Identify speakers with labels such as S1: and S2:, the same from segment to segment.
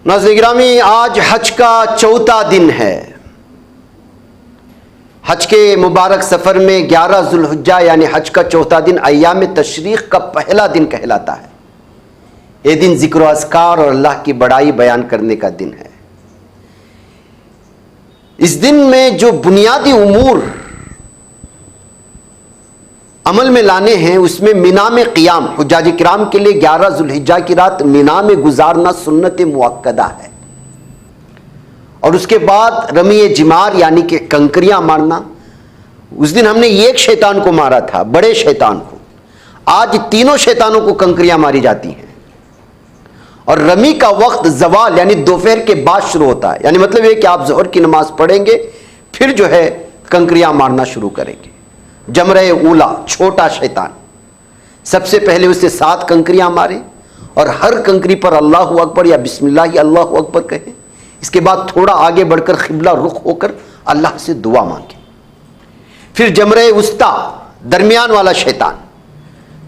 S1: ناظرین گرامی، آج حج کا چوتھا دن ہے۔ حج کے مبارک سفر میں 11 ذوالحجہ یعنی حج کا چوتھا دن ایام تشریق کا پہلا دن کہلاتا ہے۔ یہ دن ذکر و اذکار اور اللہ کی بڑائی بیان کرنے کا دن ہے۔ اس دن میں جو بنیادی امور عمل میں لانے ہیں، اس میں مینا میں قیام حجاج کرام کے لیے 11 ذوالحجہ کی رات مینا میں گزارنا سنت مؤکدہ ہے، اور اس کے بعد رمی جمار یعنی کہ کنکریاں مارنا۔ اس دن ہم نے ایک شیطان کو مارا تھا، بڑے شیطان کو۔ آج تینوں شیطانوں کو کنکریاں ماری جاتی ہیں، اور رمی کا وقت زوال یعنی دوپہر کے بعد شروع ہوتا ہے، یعنی مطلب یہ کہ آپ ظہر کی نماز پڑھیں گے، پھر جو ہے کنکریاں مارنا شروع کریں گے۔ جمرہ اولا چھوٹا شیطان، سب سے پہلے اسے 7 کنکریاں مارے، اور ہر کنکری پر اللہ اکبر یا بسم اللہ اللہ اکبر کہیں۔ اس کے بعد تھوڑا آگے بڑھ کر قبلہ رخ ہو کر اللہ سے دعا مانگے۔ پھر جمرہ وسطیٰ درمیان والا شیطان،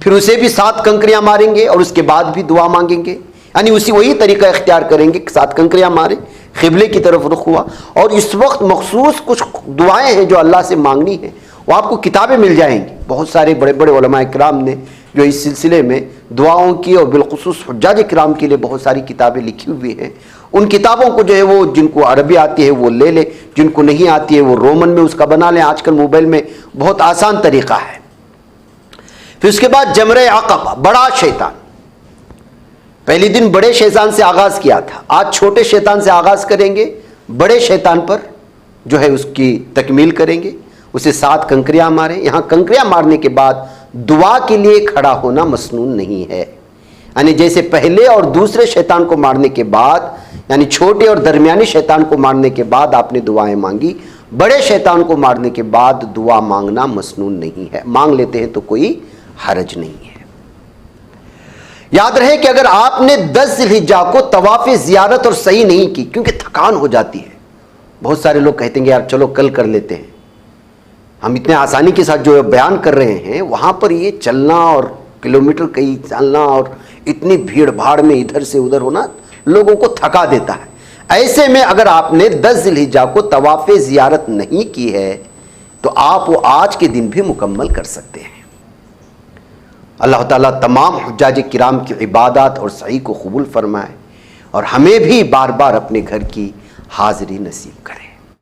S1: پھر اسے بھی 7 کنکریاں ماریں گے، اور اس کے بعد بھی دعا مانگیں گے، یعنی وہی طریقہ اختیار کریں گے کہ 7 کنکریاں مارے، قبلے کی طرف رخ ہوا۔ اور اس وقت مخصوص کچھ دعائیں ہیں جو اللہ سے مانگنی ہیں، وہ آپ کو کتابیں مل جائیں گی۔ بہت سارے بڑے بڑے علماء کرام نے جو اس سلسلے میں دعاؤں کی اور بالخصوص حجاج کرام کے لیے بہت ساری کتابیں لکھی ہوئی ہیں۔ ان کتابوں کو جو ہے وہ جن کو عربی آتی ہے وہ لے لیں، جن کو نہیں آتی ہے وہ رومن میں اس کا بنا لیں۔ آج کل موبائل میں بہت آسان طریقہ ہے۔ پھر اس کے بعد جمرہ عقبہ بڑا شیطان، پہلی دن بڑے شیطان سے آغاز کیا تھا، آج چھوٹے شیطان سے آغاز کریں گے، بڑے شیطان پر جو ہے اس کی تکمیل کریں گے۔ اسے 7 کنکریاں ماریں۔ یہاں کنکریاں مارنے کے بعد دعا کے لیے کھڑا ہونا مسنون نہیں ہے، یعنی جیسے پہلے اور دوسرے شیطان کو مارنے کے بعد، یعنی چھوٹے اور درمیانی شیطان کو مارنے کے بعد آپ نے دعائیں مانگی، بڑے شیطان کو مارنے کے بعد دعا مانگنا مسنون نہیں ہے۔ مانگ لیتے ہیں تو کوئی حرج نہیں ہے۔ یاد رہے کہ اگر آپ نے 10 ذوالحجہ کو طواف زیارت اور صحیح نہیں کی، کیونکہ تھکان ہو جاتی ہے، بہت سارے لوگ کہتے ہیں کہ یار چلو کل کر لیتے ہیں۔ ہم اتنے آسانی کے ساتھ جو بیان کر رہے ہیں، وہاں پر یہ چلنا اور کلومیٹر کئی چلنا اور اتنی بھیڑ بھاڑ میں ادھر سے ادھر ہونا لوگوں کو تھکا دیتا ہے۔ ایسے میں اگر آپ نے 10 ذوالحجہ کو طواف زیارت نہیں کی ہے تو آپ وہ آج کے دن بھی مکمل کر سکتے ہیں۔ اللہ تعالیٰ تمام حجاج کرام کی عبادات اور سعی کو قبول فرمائے، اور ہمیں بھی بار بار اپنے گھر کی حاضری نصیب کرے۔